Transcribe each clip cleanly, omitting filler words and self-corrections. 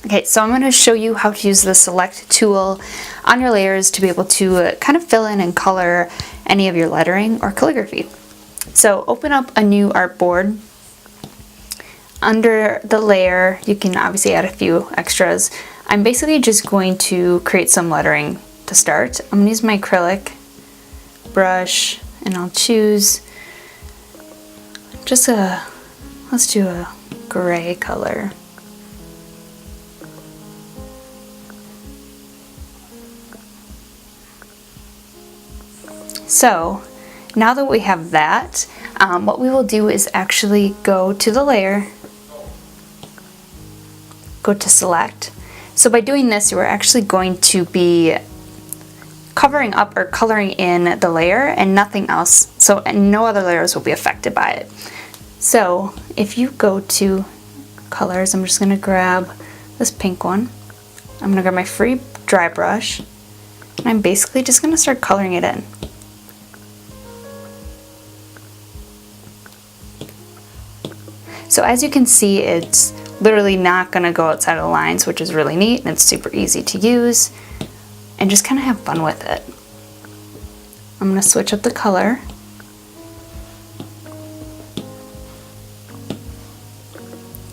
Okay, so I'm going to show you how to use the select tool on your layers to be able to kind of fill in and color any of your lettering or calligraphy. So open up a new artboard. Under the layer, you can obviously add a few extras. I'm basically just going to create some lettering to start. I'm going to use my acrylic brush and I'll choose just let's do a gray color. So now that we have that, what we will do is actually go to the layer, go to select. So by doing this, you are actually going to be covering up or coloring in the layer and nothing else. So and no other layers will be affected by it. So if you go to colors, I'm just going to grab this pink one. I'm going to grab my free dry brush and I'm basically just going to start coloring it in. So as you can see, it's literally not going to go outside of the lines, which is really neat and it's super easy to use, and just kind of have fun with it. I'm going to switch up the color.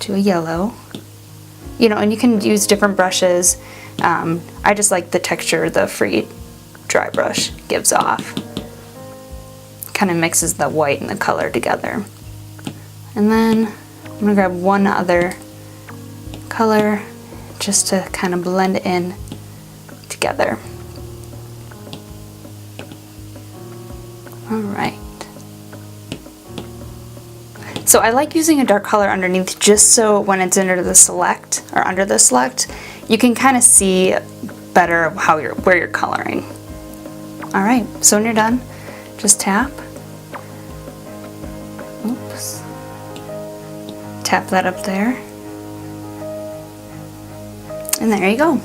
To a yellow. You know, and you can use different brushes. I just like the texture the free dry brush gives off. Kind of mixes the white and the color together. And then I'm going to grab one other color just to kind of blend in together. Alright. So I like using a dark color underneath just so when it's under the select, you can kind of see better where you're coloring. Alright, so when you're done, just tap. Oops. Tap that up there. And there you go.